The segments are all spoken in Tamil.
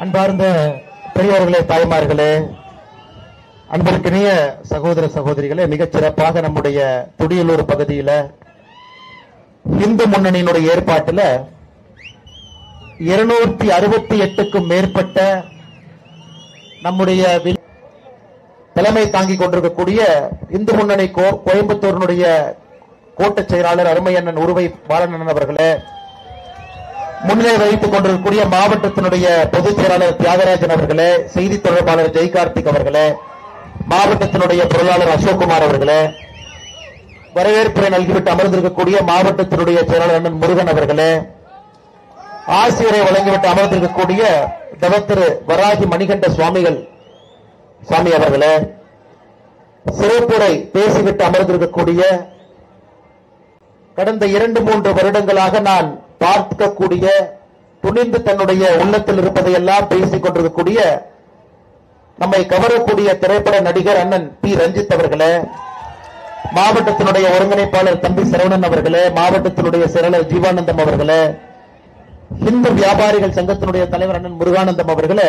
அன்பார்ந்த பெரியவர்களே, தாய்மார்களே, அன்பிற்கினிய சகோதர சகோதரிகளே, மிகச் சிறப்பாக நம்முடைய துடியலூர் பகுதியில இந்து முன்னணியினுடைய ஏற்பாட்டில் 268க்கும் மேற்பட்ட நம்முடைய தலைமை தாங்கிக் கொண்டிருக்கக்கூடிய இந்து முன்னணி கோயம்புத்தூரினுடைய கோட்ட செயலாளர் அருமையண்ணன் உருவை பாலனன் அவர்களே, முன்னிலை வகித்துக் கொண்டிருக்கக்கூடிய மாவட்டத்தினுடைய பொதுச் செயலாளர் தியாகராஜன் அவர்களே, செய்தி தொடர்பாளர் ஜெய்கார்த்திக் அவர்களே, மாவட்டத்தினுடைய பொருளாளர் அசோக்குமார் அவர்களே, வரவேற்புரை நல்கிவிட்டு அமர்ந்திருக்கக்கூடிய மாவட்டத்தினுடைய செயலாளர் அண்ணன் முருகன் அவர்களே, ஆசிரியரை வழங்கிவிட்டு அமர்ந்திருக்கக்கூடிய தவத்திரு வராகி மணிகண்ட சுவாமி அவர்களே, சிறப்புரை பேசிவிட்டு அமர்ந்திருக்கக்கூடிய கடந்த 2-3 வருடங்களாக நான் பார்க்கக்கூடிய துணிந்து தன்னுடைய உள்ளத்தில் இருப்பதையெல்லாம் பேசிக் கொண்டிருக்கக்கூடிய நம்மை கவரக்கூடிய திரைப்பட நடிகர் அண்ணன் பி ரஞ்சித் அவர்களே, மாவட்டத்தினுடைய ஒருங்கிணைப்பாளர் தம்பி சரவணன் அவர்களே, மாவட்டத்தினுடைய செயலாளர் ஜீவானந்தம் அவர்களே, இந்து வியாபாரிகள் சங்கத்தினுடைய தலைவர் அண்ணன் முருகானந்தம் அவர்களே,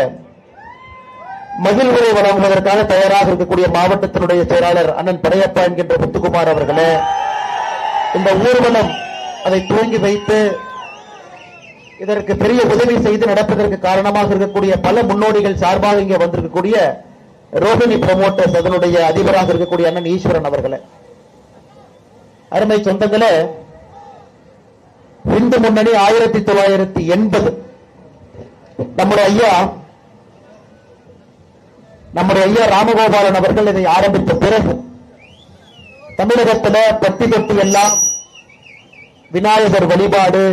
மகிழ்வுரை வழங்குவதற்காக தயாராக இருக்கக்கூடிய மாவட்டத்தினுடைய செயலாளர் அண்ணன் படையப்பா என்கின்ற முத்துக்குமார் அவர்களே, இந்த ஊர்வலம் அதை துவங்கி வைத்து இதற்கு பெரிய உதவி செய்து நடப்பதற்கு காரணமாக இருக்கக்கூடிய பல முன்னோடிகள் சார்பாக இங்கே வந்திருக்கக்கூடிய ரோஹிணி புரோமோட்டர்ஸ் அதனுடைய அதிபராக இருக்கக்கூடிய அண்ணன் ஈஸ்வரன் அவர்களே, அருமை சொந்தங்களே, இந்து முன்னணி 1980 நம்முடைய ஐயா ராமகோபாலன் அவர்கள் இதை ஆரம்பித்த பிறகு தமிழகத்தில் பட்டி தொட்டி எல்லாம் விநாயகர் வழிபாடு,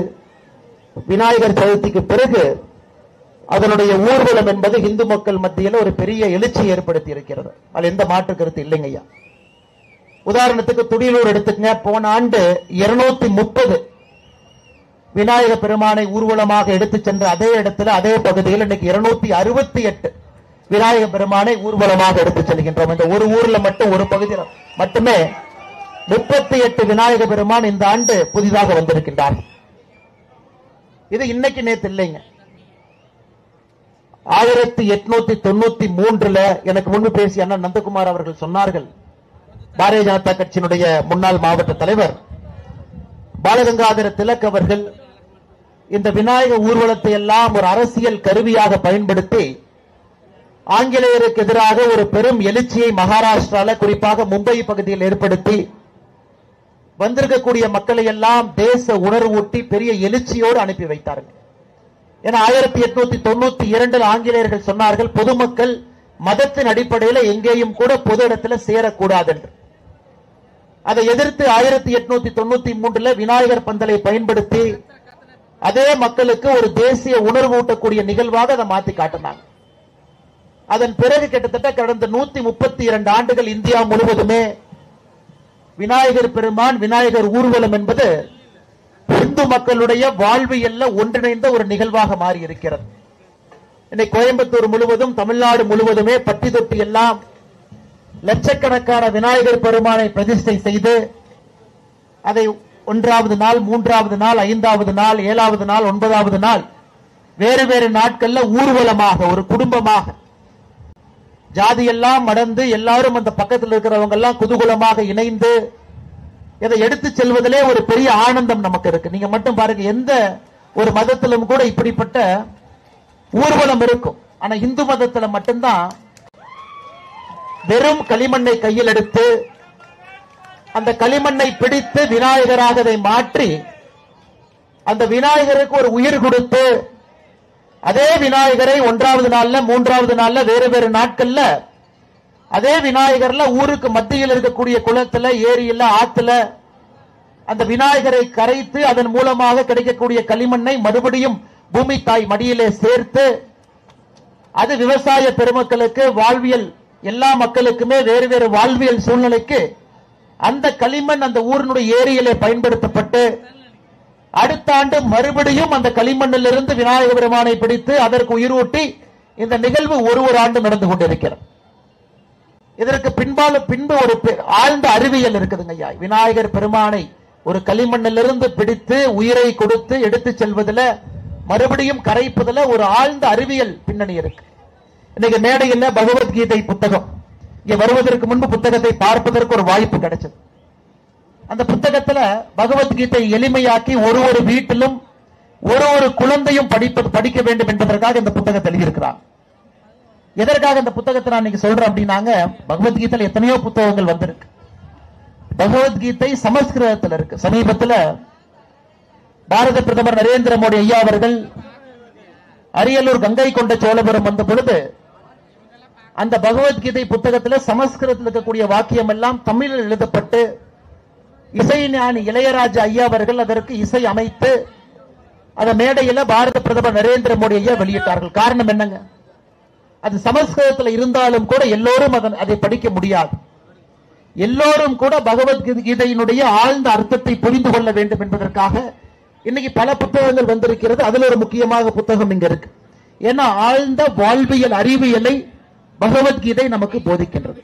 விநாயகர் சதுர்த்திக்கு பிறகு அதனுடைய ஊர்வலம் என்பது இந்து மக்கள் மத்தியில் ஒரு பெரிய எழுச்சி ஏற்படுத்தி இருக்கிறது. அது எந்த மாற்று கருத்து இல்லைங்க ஐயா. உதாரணத்துக்கு துடியலூர் எடுத்துக்கங்க. போன ஆண்டு 230 விநாயக பெருமானை ஊர்வலமாக எடுத்துச் சென்ற அதே இடத்துல அதே பகுதியில் இன்னைக்கு 268 விநாயக பெருமானை ஊர்வலமாக எடுத்துச் செல்கின்றோம். இந்த ஒரு ஊர்ல மட்டும் ஒரு பகுதியில் மட்டுமே 38 விநாயக பெருமான் இந்த ஆண்டு புதிதாக வந்திருக்கின்றார். இது இன்னைக்கு நேத்து இல்லைங்க. 1893 எனக்கு முன்பு பேசிய அண்ணன் நந்தகுமார் அவர்கள் சொன்னார்கள், பாரதிய ஜனதா கட்சியினுடைய முன்னாள் மாவட்ட தலைவர் பாலகங்காதர திலக் அவர்கள் இந்த விநாயக ஊர்வலத்தை எல்லாம் ஒரு அரசியல் கருவியாக பயன்படுத்தி ஆங்கிலேயருக்கு எதிராக ஒரு பெரும் எழுச்சியை மகாராஷ்டிரால குறிப்பாக மும்பை பகுதியில் ஏற்படுத்தி வந்திருக்கக்கூடிய மக்களை எல்லாம் தேச உணர்வூட்டி பெரிய எழுச்சியோடு அனுப்பி வைத்தார்கள். ஏன்னா 1892 ஆங்கிலேயர்கள் சொன்னார்கள், பொதுமக்கள் மதத்தின் அடிப்படையில் எங்கேயும் கூட பொது இடத்துல சேரக்கூடாது என்று. அதை எதிர்த்து 1893 விநாயகர் பந்தலை பயன்படுத்தி அதே மக்களுக்கு ஒரு தேசிய உணர்வு ஊட்டக்கூடிய நிகழ்வாக அதை மாற்றி காட்டினாங்க. அதன் பிறகு கிட்டத்தட்ட கடந்த 132 ஆண்டுகள் இந்தியா முழுவதுமே விநாயகர் பெருமான் விநாயகர் ஊர்வலம் என்பது இந்து மக்களுடைய வாழ்வியல்ல ஒன்றிணைந்த ஒரு நிகழ்வாக மாறி இருக்கிறது. இன்னைக்கு கோயம்புத்தூர் முழுவதும் தமிழ்நாடு முழுவதுமே பட்டி தொட்டி எல்லாம் லட்சக்கணக்கான விநாயகர் பெருமானை பிரதிஷ்டை செய்து அதை 1வது நாள், 3வது நாள், 5வது நாள், 7வது நாள், 9வது நாள் வேறு வேறு நாட்கள்ல ஊர்வலமாக ஒரு குடும்பமாக ஜாதியெல்லாம் மடந்து எல்லாரும் அந்த பக்கத்தில் இருக்கிறவங்க எல்லாம் குதூகலமாக இணைந்து இதை எடுத்து செல்வதிலே ஒரு பெரிய ஆனந்தம் நமக்கு இருக்கு. நீங்க மட்டும் பாருங்க, எந்த ஒரு மதத்திலும் கூட இப்படிப்பட்ட ஊர்வலம் இருக்கும். ஆனா இந்து மதத்துல மட்டும்தான் வெறும் களிமண்ணை கையில் எடுத்து அந்த களிமண்ணை பிடித்து விநாயகராக அதை மாற்றி அந்த விநாயகருக்கு ஒரு உயிர் கொடுத்து அதே விநாயகரை 1வது நாள்ல, 3வது நாள்ல, வேறு வேறு நாட்கள்ல அதே விநாயகர்ல ஊருக்கு மத்தியில் இருக்கக்கூடிய குளத்துல, ஏரியில, ஆத்துல அந்த விநாயகரை கரைத்து அதன் மூலமாக கிடைக்கக்கூடிய களிமண்ணை மறுபடியும் பூமி தாய் மடியிலே சேர்த்து அது விவசாய பெருமக்களுக்கு வாழ்வியல் எல்லா மக்களுக்குமே வேறு வேறு வாழ்வியல் சூழ்நிலைக்கு அந்த களிமண் அந்த ஊரினுடைய ஏரியிலே பயன்படுத்தப்பட்டு அடுத்த ஆண்டு மறுபடியும் அந்த களிமண்ணில் இருந்து விநாயக பெருமானை பிடித்து அதற்கு உயிரூட்டி இந்த நிகழ்வு ஒரு ஆண்டு நடந்து கொண்டிருக்கிறது. இதற்கு பின்பு ஒரு ஆழ்ந்த அறிவியல் இருக்குதுங்க ஐயா. விநாயகர் பெருமானை ஒரு களிமண்ணிலிருந்து பிடித்து உயிரை கொடுத்து எடுத்து செல்வதில் மறுபடியும் கரைப்பதில் ஒரு ஆழ்ந்த அறிவியல் பின்னணி இருக்கு. இன்னைக்கு மேடையில் பகவத்கீதை புத்தகம் இங்க வருவதற்கு முன்பு புத்தகத்தை பார்ப்பதற்கு ஒரு வாய்ப்பு கிடைச்சது. அந்த புத்தகத்துல பகவத்கீதை எளிமையாக்கி ஒரு வீட்டிலும் ஒரு குழந்தையும் படிக்க வேண்டும் என்பதற்காக இந்த புத்தகத்தை எழுதியிருக்கிறார். எதற்காக இந்த புத்தகத்தை நான் இன்னைக்கு சொல்றேன் அப்படின்னாங்க, பகவத்கீதையில் எத்தனையோ புத்தகங்கள் வந்திருக்கு. பகவத்கீதை சமஸ்கிருதத்தில் இருக்கு. சமீபத்தில் பாரத பிரதமர் நரேந்திர மோடி ஐயா அவர்கள் அரியலூர் கங்கை கொண்ட சோழபுரம் வந்த பொழுது அந்த பகவத்கீதை புத்தகத்தில் சமஸ்கிருதத்தில் இருக்கக்கூடிய வாக்கியம் எல்லாம் தமிழில் எழுதப்பட்டு இசைஞானி இளையராஜா ஐயா அவர்கள் அதற்கு இசை அமைத்து அந்த மேடையில் பாரத பிரதமர் நரேந்திர மோடி ஐயா வெளியிட்டார்கள். காரணம் என்னங்க, அது சமஸ்கிருதத்தில் இருந்தாலும் கூட எல்லோரும் அதை படிக்க முடியாது. எல்லோரும் கூட பகவத்கீதையினுடைய ஆழ்ந்த அர்த்தத்தை புரிந்து கொள்ள வேண்டும் என்பதற்காக இன்னைக்கு பல புத்தகங்கள் வந்திருக்கிறது. அதுல ஒரு முக்கியமாக புத்தகம் இங்க இருக்கு. ஏன்னா ஆழ்ந்த வாழ்வியல் அறிவியலை பகவத்கீதை நமக்கு போதிக்கின்றது.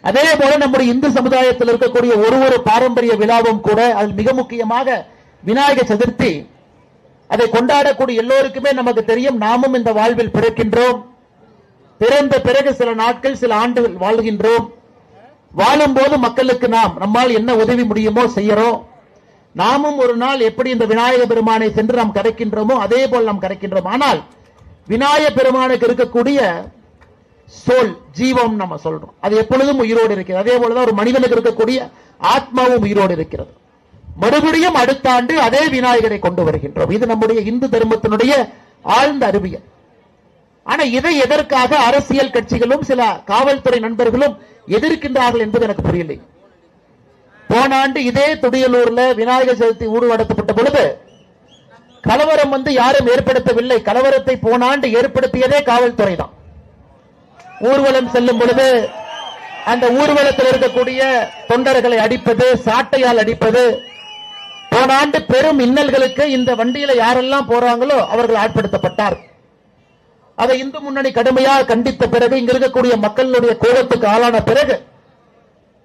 அதே போல நம்முடைய இந்து சமுதாயத்தில் இருக்கக்கூடிய ஒரு பாரம்பரிய விழாவும் கூட அதில் மிக முக்கியமாக விநாயகர் சதுர்த்தி. அதை கொண்டாடக்கூடிய எல்லோருக்குமே நமக்கு தெரியும், நாமும் இந்த வாழ்வில் பிறக்கின்றோம். பிறந்த பிறகு சில நாட்கள் சில ஆண்டுகள் வாழ்கின்றோம். வாழும் போது மக்களுக்கு நம்மால் என்ன உதவி முடியுமோ செய்யறோம். நாமும் ஒரு நாள் எப்படி இந்த விநாயக பெருமானை சென்று நாம் கரைக்கின்றோமோ அதே போல் நாம் கரைக்கின்றோம். ஆனால் விநாயக பெருமானுக்கு இருக்கக்கூடிய சோல், ஜீவம் நம்ம சொல்றோம், அது எப்பொழுதும் உயிரோடு இருக்கிறது. அதே போலதான் ஒரு மனிதனுக்கு இருக்கக்கூடிய ஆத்மாவும் உயிரோடு இருக்கிறது. மறுபடியும் அடுத்த ஆண்டு அதே விநாயகரை கொண்டு வருகின்றோம். இது நம்முடைய இந்து தர்மத்தினுடைய ஆழ்ந்த அறிவியல். ஆனா இதை எதற்காக அரசியல் கட்சிகளும் சில காவல்துறை நண்பர்களும் எதிர்க்கின்றார்கள் என்பது எனக்கு புரியலை. போன ஆண்டு இதே துடியலூர்ல விநாயகர் சதுர்த்தி ஊர்வலம் நடத்தப்பட்ட பொழுது கலவரம் யாரும் ஏற்படுத்தவில்லை. கலவரத்தை போன ஆண்டு ஏற்படுத்தியதே காவல்துறை தான். ஊர்வலம் செல்லும் பொழுது அந்த ஊர்வலத்தில் இருக்கக்கூடிய தொண்டர்களை அடிப்பது, சாட்டையால் அடிப்பது, போன ஆண்டு பெரும் இன்னல்களுக்கு இந்த வண்டியில யாரெல்லாம் போறாங்களோ அவர்கள் ஆட்படுத்தப்பட்டார். அதை இந்து முன்னணி கடுமையாக கண்டித்த பிறகு, இங்க இருக்கக்கூடிய மக்களுடைய கோபத்துக்கு ஆளான பிறகு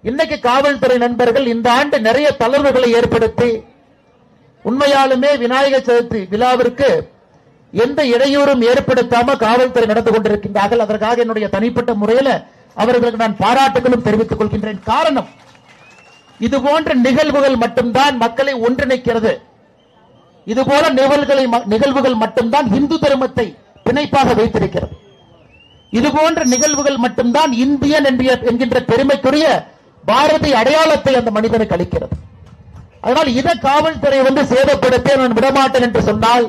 இன்னைக்கு காவல்துறை நண்பர்கள் இந்த ஆண்டு நிறைய தளர்வுகளை ஏற்படுத்தி உண்மையாலுமே விநாயகர் சதுர்த்தி விழாவிற்கு எந்த இடையூறும் ஏற்படுத்தாம காவல்துறை நடந்து கொண்டிருக்கின்றார்கள். அதற்காக என்னுடைய தனிப்பட்ட முறையில் அவர்களுக்கு நான் பாராட்டுகளும் தெரிவித்துக் கொள்கின்றேன். காரணம், இது போன்ற நிகழ்வுகள் மட்டும்தான் மக்களை ஒன்றிணைக்கிறது. இது போல நிகழ்வுகள் மட்டும்தான் இந்து தர்மத்தை பிணைப்பாக வைத்திருக்கிறது. இது போன்ற நிகழ்வுகள் மட்டும்தான் இந்தியன் என்கின்ற பெருமைக்குரிய பாரதிய அடையாளத்தை அந்த மனிதனுக்கு அளிக்கிறது. அதனால் இதை காவல்துறை சேதப்படுத்த நான் விடமாட்டேன் என்று சொன்னால்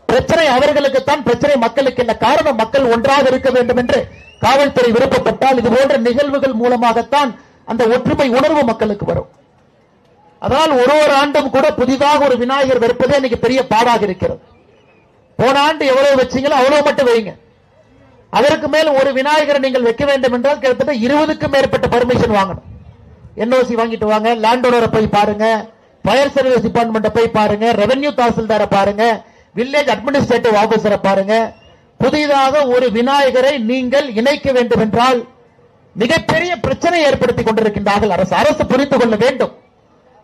பிரச்சனை அவர்களுக்குத்தான், பிரச்சனை மக்களுக்கு இல்லை. காரணம், மக்கள் ஒன்றாக இருக்க வேண்டும் என்று காவல்துறை விருப்பப்பட்டால் இது போன்ற நிகழ்வுகள் மூலமாகத்தான் அந்த ஒற்றுமை உணர்வு மக்களுக்கு வரும். அதனால் ஒரு ஆண்டும் கூட புதிதாக ஒரு விநாயகர் வைப்பதே இன்னைக்கு பெரிய பாடாக இருக்கிறது. போன ஆண்டு எவ்வளவு வச்சீங்களோ அவ்வளவு மட்டும் வைங்க. அதற்கு மேல் ஒரு விநாயகரை நீங்கள் வைக்க வேண்டும் என்றால் கிட்டத்தட்ட 20க்கும் மேற்பட்ட பர்மிஷன் வாங்கணும். என்ஓசி வாங்கிட்டு வாங்க, லேண்ட் ஓனரை போய் பாருங்க, ஃபயர் சர்வீஸ் டிபார்ட்மெண்ட் போய் பாருங்க, ரெவென்யூ தாசில்தாரை பாருங்க, வில்லேஜ் அட்மினிஸ்ட்ரேட்டிவ் ஆபீசரை பாருங்க. புதிதாக ஒரு விநாயகரை நீங்கள் இணைக்க வேண்டும் என்றால் மிகப்பெரிய பிரச்சனை ஏற்படுத்திக் கொண்டிருக்கின்றார்கள். அரசு புரிந்து கொள்ள வேண்டும்.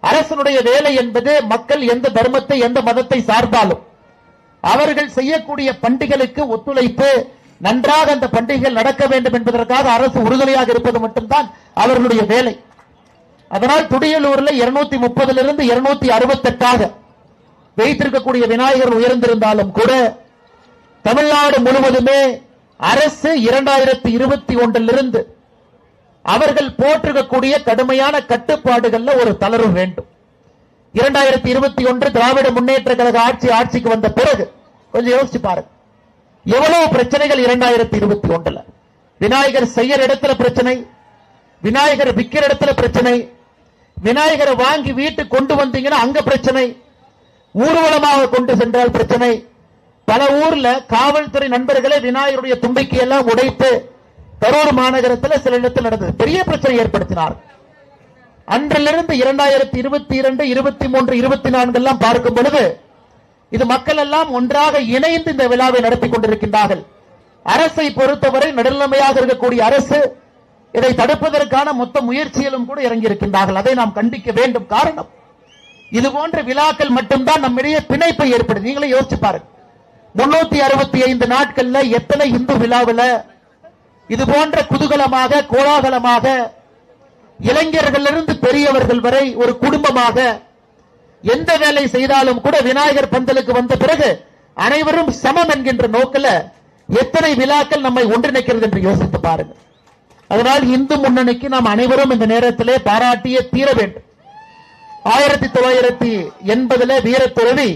அரசனுடைய வேலை என்பது மக்கள் எந்த தர்மத்தை எந்த மதத்தை சார்ந்தாலும் அவர்கள் செய்யக்கூடிய பண்டிகைகளுக்கு ஒத்துழைப்பு, நன்றாக அந்த பண்டிகைகள் நடக்க வேண்டும் என்பதற்காக அரசு உறுதுணையாக இருப்பது மட்டும்தான் அவர்களுடைய வேலை. அதனால் துடியலூர்ல 230 268 வைத்திருக்கக்கூடிய விநாயகர் உயர்ந்திருந்தாலும் கூட தமிழ்நாடு முழுவதுமே அரசு 2021 அவர்கள் போட்டிருக்கக்கூடிய கடுமையான கட்டுப்பாடுகள்ல ஒரு தளர்வு வேண்டும். 2021 திராவிட முன்னேற்ற கழக ஆட்சிக்கு வந்த பிறகு கொஞ்சம் யோசிச்சு பாருங்க, எவ்வளவு பிரச்சனைகள் 2021 விநாயகர் செய்யற இடத்துல பிரச்சனை, விநாயகர் விக்கிற இடத்துல பிரச்சனை, விநாயகரை வாங்கி வீட்டுக்கு கொண்டு வந்தீங்கன்னா அங்க பிரச்சனை, ஊர்வலமாக கொண்டு சென்றால் பிரச்சனை. பல ஊர்ல காவல்துறை நண்பர்களே விநாயகருடைய தும்பிக்கை எல்லாம் உடைத்து கரூர் மாநகரத்தில் சில இடத்தில் நடந்தது, பெரிய பிரச்சனை ஏற்படுத்தினார். அன்றிலிருந்து 2022, 23, 24 எல்லாம் பார்க்கும் பொழுது இது மக்கள் எல்லாம் ஒன்றாக இணைந்து இந்த விழாவை நடத்தி கொண்டிருக்கின்றார்கள். அரசை பொறுத்தவரை நடுநிலைமையாக இருக்கக்கூடிய அரசு இதை தடுப்பதற்கான மொத்த முயற்சியிலும் கூட இறங்கி இருக்கின்றார்கள். அதை நாம் கண்டிக்க வேண்டும். காரணம், இது போன்ற விழாக்கள் மட்டும்தான் நம்மிடையே பிணைப்பை ஏற்படுது. நீங்களே யோசிச்சு பாருங்க, 365 நாட்கள்ல எத்தனை இந்து விழாவில் இது போன்ற குதூகலமாக கோலாகலமாக இளைஞர்களிலிருந்து பெரியவர்கள் வரை ஒரு குடும்பமாக எந்த வேலை செய்தாலும் கூட விநாயகர் பந்தலுக்கு வந்த பிறகு அனைவரும் சமம் என்கின்ற நோக்கில் எத்தனை விழாக்கள் நம்மை ஒன்றிணைக்கிறது என்று யோசித்து பாருங்க. அதனால் இந்து முன்னணிக்கு நாம் அனைவரும் இந்த நேரத்திலே பாராட்டியே தீர வேண்டும். 1980 வீரத்துறவி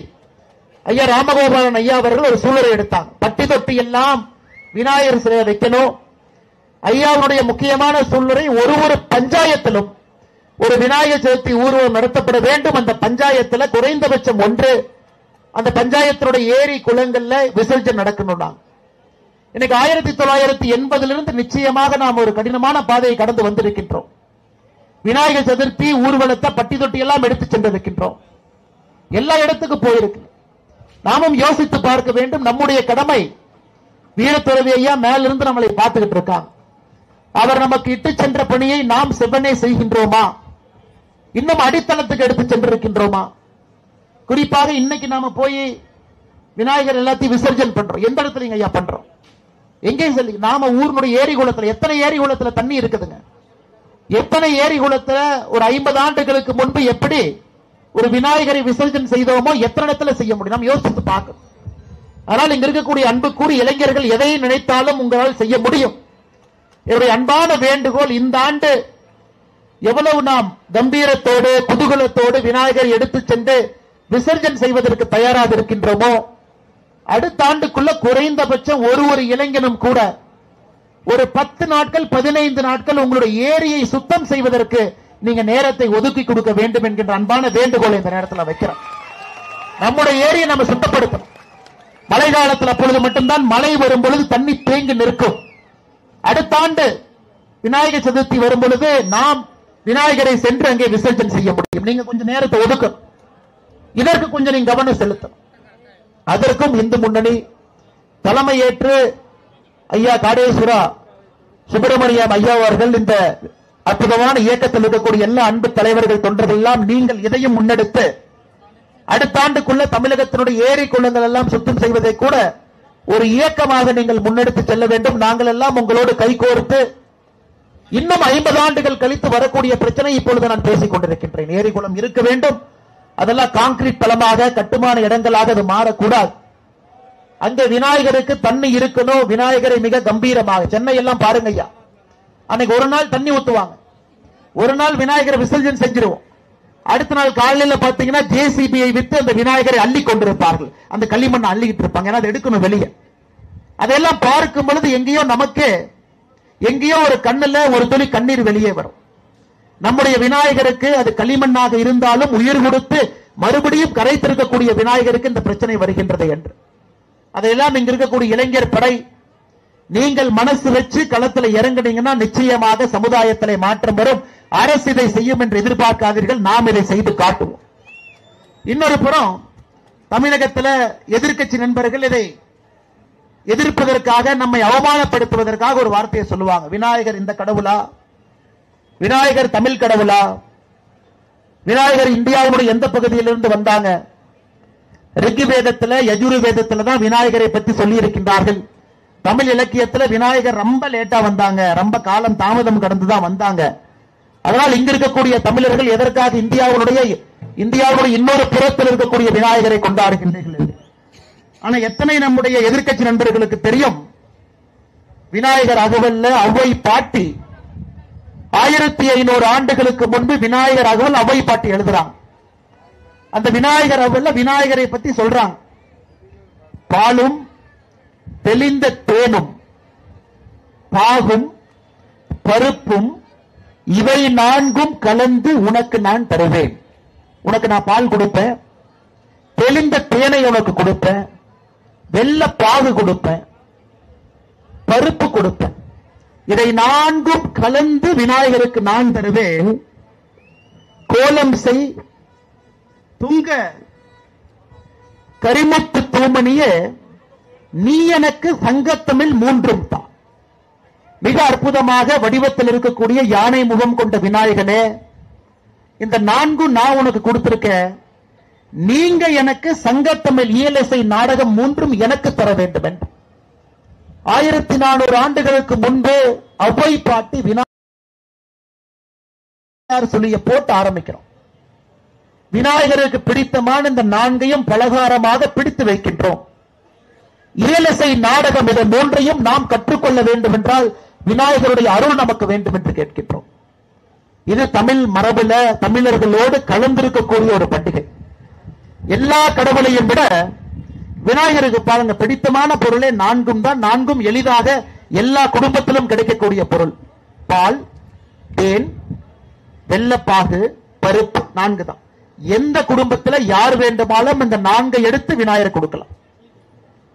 ஐயா ராமகோபாலன் ஐயா அவர்கள் ஒரு சூழலை எடுத்தாங்க. பட்டி தொட்டி எல்லாம் விநாயகர் சிலை வைக்கணும். ஐயாவுடைய முக்கியமான சூழ்நிலை ஒரு பஞ்சாயத்திலும் ஒரு விநாயகர் சதுர்த்தி ஊர்வலம் நடத்தப்பட வேண்டும். அந்த பஞ்சாயத்தில் குறைந்தபட்சம் ஒன்று அந்த பஞ்சாயத்தினுடைய ஏரி குளங்கள்ல விசர்ஜனை நடக்கணும். இன்னைக்கு 1980 நிச்சயமாக நாம் ஒரு கடினமான பாதையை கடந்து வந்திருக்கின்றோம். விநாயகர் சதுர்த்தி ஊர்வலத்தை பட்டி தொட்டி எல்லாம் எடுத்து சென்றிருக்கின்றோம். எல்லா இடத்துக்கு போயிருக்கு. நாமும் யோசித்து பார்க்க வேண்டும். நம்முடைய கடமை. வீரத்துறவி ஐயா மேலிருந்து நம்மளை பார்த்துக்கிட்டு இருக்காங்க. அவர் நமக்கு இட்டு சென்ற பணியை நாம் செவ்வனே செய்கின்றோமா? இன்னும் அடித்தளத்துக்கு எடுத்து சென்றிருக்கின்றோமா? குறிப்பாக இன்னைக்கு நாம போய் விநாயகர் எல்லாத்தையும் விசர்ஜன் பண்றோம். எந்த இடத்துல ஐயா பண்றோம்? எங்கேயும் சொல்லி நாம ஊருடைய ஏரி குளத்துல எத்தனை ஏரி குளத்துல தண்ணி இருக்குதுங்க? எத்தனை ஏரி குளத்துல ஒரு 50 ஆண்டுகளுக்கு முன்பு எப்படி ஒரு விநாயகரை விசர்ஜன் செய்தோமோ எத்தனை இடத்துல செய்ய முடியும்? நாம் யோசித்து பார்க்கணும். ஆனால் இங்க இருக்கக்கூடிய அன்புக்கூடி இளைஞர்கள் எதை நினைத்தாலும் உங்களால் செய்ய முடியும். என்னுடைய அன்பான வேண்டுகோள், இந்த ஆண்டு எவ்வளவு நாம் கம்பீரத்தோடு குதூகலத்தோடு விநாயகர் எடுத்து சென்று விசர்ஜன் செய்வதற்கு தயாராக இருக்கின்றோமோ, அடுத்த ஆண்டுக்குள்ள குறைந்தபட்சம் ஒரு இளைஞனும் கூட ஒரு 10 நாட்கள் 15 நாட்கள் உங்களுடைய ஏரியை சுத்தம் செய்வதற்கு நீங்க நேரத்தை ஒதுக்கி கொடுக்க வேண்டும் என்கின்ற அன்பான வேண்டுகோளை இந்த நேரத்தில் வைக்கிறோம். நம்முடைய ஏரியை நம்ம சுத்தப்படுத்தணும். மழை காலத்தில் அப்பொழுது மட்டும்தான் மழை வரும் பொழுது தண்ணி தேங்கி நிற்கும். அடுத்த ஆண்டு விநாயகர் சதுர்த்தி வரும் பொழுது நாம் விநாயகரை சென்று அங்கே விசர்ஜன் செய்ய முடியும். நீங்க கொஞ்சம் நேரத்தை ஒதுக்கும். இதற்கு கொஞ்சம் நீங்க கவனம் செலுத்தும். அதற்கும் இந்து முன்னணி தலைமையேற்று ஐயா காடேஸ்வரா சுப்பிரமணியம் ஐயா அவர்கள் இந்த அற்புதமான இயக்கத்தில் இருக்கக்கூடிய எல்லா அன்பு தலைவர்கள் தொண்டர்கள் எல்லாம் நீங்கள் இதையும் முன்னெடுத்து அடுத்த ஆண்டுக்குள்ள தமிழகத்தினுடைய ஏரி குளங்கள் எல்லாம் சுத்தம் செய்வதை கூட ஒரு இயக்கமாக நீங்கள் முன்னெடுத்து செல்ல வேண்டும். நாங்கள் எல்லாம் உங்களோடு கைகோர்த்து இன்னும் 50 ஆண்டுகள் கழித்து வரக்கூடிய பிரச்சனை இப்பொழுது நான் பேசிக் கொண்டிருக்கின்றேன். ஏரி குளம் இருக்க வேண்டும். அதெல்லாம் கான்கிரீட் தளமாக கட்டுமான இடங்களாக அது மாறக்கூடாது. அந்த விநாயகருக்கு தண்ணி இருக்கணும். விநாயகரை மிக கம்பீரமாக சென்னை எல்லாம் பாருங்க ஐயா, அன்னைக்கு ஒரு நாள் தண்ணி ஊத்துவாங்க, ஒரு நாள் விநாயகரை விசர்ஜன் செஞ்சிருவோம். அடுத்த நாள் காலையில பாத்தீங்கன்னா ஜேசிபியை விட்டு அந்த விநாயகரை அள்ளி கொண்டிருப்பார்கள். அந்த களிமண்ணை அள்ளிக்கிட்டு இருப்பாங்க. ஏன்னா அதை எடுக்கணும் வெளியே. அதெல்லாம் பார்க்கும் பொழுது எங்கேயோ நமக்கு எங்கேயோ ஒரு கண்ணுல ஒரு துளி கண்ணீர் வெளியே வரும். நம்முடைய விநாயகருக்கு அது களிமண்ணாக இருந்தாலும் உயிர் கொடுத்து மறுபடியும் கரைத்திருக்கக்கூடிய விநாயகருக்கு இந்த பிரச்சனை வருகின்றது என்று அதையெல்லாம் இங்க இருக்கக்கூடிய இளைஞர் படை நீங்கள் மனசு வச்சு களத்தில் இறங்குனீங்கன்னா நிச்சயமாக சமுதாயத்திலே மாற்றம் வரும். அரசு இதை செய்யும் என்று எதிர்பார்க்காதீர்கள். நாம் இதை செய்து காட்டுவோம். இன்னொரு புறம் தமிழகத்தில் எதிர்க்கட்சி நண்பர்கள் இதை எதிர்ப்பதற்காக நம்மை அவமானப்படுத்துவதற்காக ஒரு வார்த்தையை சொல்லுவாங்க. விநாயகர் இந்த கடவுளா? விநாயகர் தமிழ் கடவுளா? விநாயகர் இந்தியாவுடைய எந்த பகுதியிலிருந்து வந்தாங்க? ரிக்வேதத்தில் யஜுர்வேதத்தில் தான் விநாயகரை பற்றி சொல்லி இருக்கின்றார்கள். தமிழ் இலக்கியத்தில் விநாயகர் ரொம்ப லேட்டா வந்தாங்க, ரொம்ப காலம் தாமதம் கடந்துதான் வந்தாங்க. அதனால் இங்க இருக்கக்கூடிய தமிழர்கள் எதற்காக இந்தியாவுடைய இன்னொரு புறத்தில் இருக்கக்கூடிய விநாயகரை கொண்டாடுகின்றீர்கள்? ஆனா எத்தனை நம்முடைய எதிர்க்கட்சி நண்பர்களுக்கு தெரியும், விநாயகர் அகவல்ல அவ்வை பாட்டி 1500 ஆண்டுகளுக்கு முன்பு விநாயகர் அகவல் அவ்வை பாட்டி எழுதுறாங்க. அந்த விநாயகர் அகவல்ல விநாயகரை பத்தி சொல்றாங்க. பாலும் தெளிந்த தேனும் பாகும் பருப்பும் இவை 4ம் கலந்து உனக்கு நான் தருவேன். உனக்கு நான் பால் கொடுப்பேன், தெளிந்த தேனை உனக்கு கொடுப்பேன், வெள்ள பாகு கொடுப்பேன், பருப்பு கொடுப்பேன். இதை 4ம் கலந்து விநாயகருக்கு நான் தருவேன். கோலம் செய் துங்க கரிமுத்து தூமணியே நீ எனக்கு சங்கத்தமிழ் 3ம் தான். மிக அற்புதமாக வடிவத்தில் இருக்கக்கூடிய யானை முகம் கொண்ட விநாயகனே, இந்த 4 நான் உனக்கு கொடுத்திருக்கேன், நீங்க எனக்கு சங்கத்தமிழ் இயலிசை நாடகம் 3 எனக்கு தர வேண்டும் என்று 1400 ஆண்டுகளுக்கு முன்பே அவ்வை பாட்டி விநாயகர் சொல்லிய போட்டு ஆரம்பிக்கிறோம். விநாயகருக்கு பிடித்தமான இந்த 4ஐயும் பலகாரமாக பிடித்து வைக்கின்றோம். இயலிசை நாடகம் இதை 3ஐயும் நாம் கற்றுக்கொள்ள வேண்டும் என்றால் விநாயகருடைய அருள் நமக்கு வேண்டும் என்று கேட்கின்றோம். இது தமிழ் மரபுல தமிழர்களோடு கலந்திருக்கக்கூடிய ஒரு பண்டிகை. எல்லா கடவுளையும் விட விநாயகருக்கு பாருங்க பிடித்தமான பொருளே 4 தான். 4 எளிதாக எல்லா குடும்பத்திலும் கிடைக்கக்கூடிய பொருள். பால், தேன், வெள்ளப்பாகு, பருப்பு 4 தான். எந்த குடும்பத்தில் யார் வேண்டுமானாலும் இந்த 4 எடுத்து விநாயகர் கொடுக்கலாம்.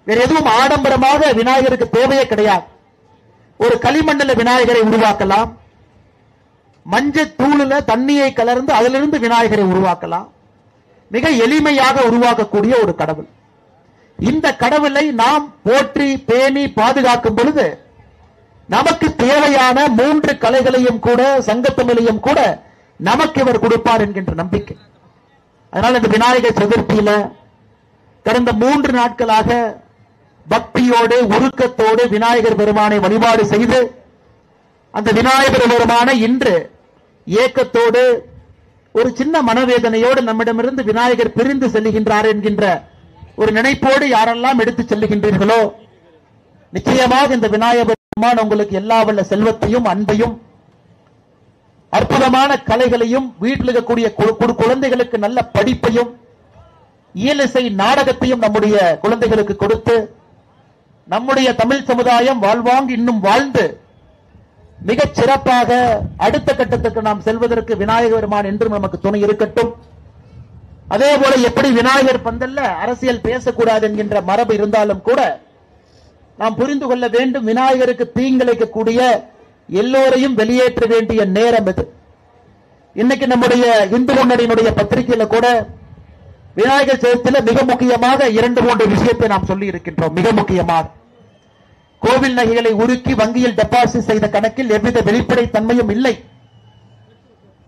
வேற எதுவும் ஆடம்பரமாக விநாயகருக்கு தேவையே கிடையாது. ஒரு களிமண்ணில் விநாயகரை உருவாக்கலாம், மஞ்சள் தூளில தண்ணியை கலர்ந்து அதிலிருந்து விநாயகரை உருவாக்கலாம். மிக எளிமையாக உருவாக்கக்கூடிய ஒரு கடவுள். இந்த கடவுளை நாம் போற்றி பேணி பாதுகாக்கும் பொழுது நமக்கு தேவையான 3 கலைகளையும் கூட சங்கத்தமிழையும் கூட நமக்கு இவர் கொடுப்பார் என்கின்ற நம்பிக்கை. அதனால இந்த விநாயகர் சதுர்த்தியில கடந்த 3 நாட்களாக பக்தியோடு உருக்கத்தோடு விநாயகர் பெருமானை வழிபாடு செய்து அந்த விநாயகர் பெருமானை இன்று ஏக்கத்தோடு ஒரு சின்ன மனவேதனையோடு நம்மிடமிருந்து விநாயகர் பிரிந்து செல்லுகின்றார் என்கின்ற ஒரு நினைப்போடு யாரெல்லாம் எடுத்து செல்லுகின்றீர்களோ நிச்சயமாக இந்த விநாயகர் பெருமான் உங்களுக்கு எல்லா வல்ல செல்வத்தையும் அன்பையும் அற்புதமான கலைகளையும் வீட்டில் இருக்கக்கூடிய குழந்தைகளுக்கு நல்ல படிப்பையும் இயலிசை நாடகத்தையும் நம்முடைய குழந்தைகளுக்கு கொடுத்து நம்முடைய தமிழ் சமுதாயம் வாழ்வாங்கு இன்னும் வாழ்ந்து மிகச் சிறப்பாக அடுத்த கட்டத்துக்கு நாம் செல்வதற்கு விநாயகர் பெருமான் என்றும் நமக்கு துணை இருக்கட்டும். அதே போல எப்படி விநாயகர் பந்தல்ல அரசியல் பேசக்கூடாது என்கின்ற மரபு இருந்தாலும் கூட நாம் புரிந்து கொள்ள வேண்டும், விநாயகருக்கு தீங்கிழைக்கக்கூடிய எல்லோரையும் வெளியேற்ற வேண்டிய நேரம் இது. இன்னைக்கு நம்முடைய இந்து முன்னணியினுடைய பத்திரிகையில கூட விநாயகர் சதுர்த்தியில மிக முக்கியமாக 2-3 விஷயத்தை நாம் சொல்லி இருக்கின்றோம். மிக முக்கியமாக கோவில் நகைகளை உருக்கி வங்கியில் டெபாசிட் செய்த கணக்கில் எவ்வித வெளிப்படை தன்மையும் இல்லை.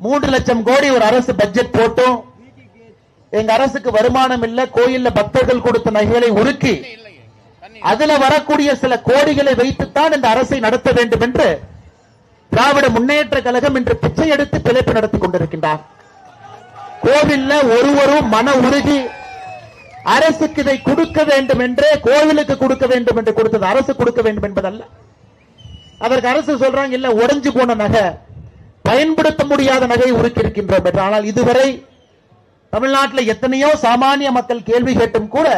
3 லட்சம் கோடி ஒரு அரசு பட்ஜெட் போட்டோம், எங்க அரசுக்கு வருமானம் இல்ல, கோயில்ல பக்தர்கள் கொடுத்த நகைகளை உருக்கி அதுல வரக்கூடிய சில கோடிகளை வைத்துத்தான் இந்த அரசை நடத்த வேண்டும் என்று திராவிட முன்னேற்ற கழகம் இன்று பிச்சை எடுத்து பிழைப்பு நடத்தி கொண்டிருக்கின்றார். கோவில்ல ஒருவரும் மன உருகி அரசுக்கு இதை கொடுக்க வேண்டும் என்று, கோவிலுக்கு கொடுக்க வேண்டும் என்று கொடுத்தது அரசு கொடுக்க வேண்டும் என்பதல்ல. அதற்கு அரசு சொல்றாங்க இல்ல உடைஞ்சு போன நகை, பயன்படுத்த முடியாத நகை உருக்கி இருக்கின்றோம் என்று. ஆனால் இதுவரை தமிழ்நாட்டில் எத்தனையோ சாமானிய மக்கள் கேள்வி கேட்டும் கூட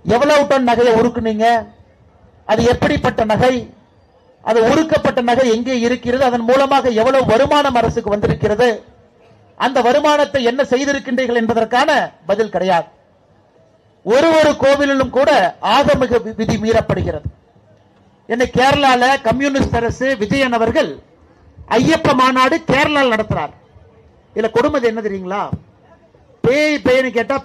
எவ்வளவு டன் நகையை உருக்குனீங்க, அது எப்படிப்பட்ட நகை, அது உருக்கப்பட்ட நகை எங்கே இருக்கிறது, அதன் மூலமாக எவ்வளவு வருமானம் அரசுக்கு வந்திருக்கிறது, அந்த வருமானத்தை என்ன செய்திருக்கின்றீர்கள் என்பதற்கான பதில் கிடையாது. ஒரு கோவிலிலும் கூட ஆகமிக விதி மீறப்படுகிறது. என்னை கேரளால கம்யூனிஸ்ட் அரசு விஜயன் அவர்கள் ஐயப்ப மாநாடு கேரளாவில் நடத்துறார். இதுல கொடுமை என்ன தெரியுங்களா, பேய் பேய்னு கேட்டா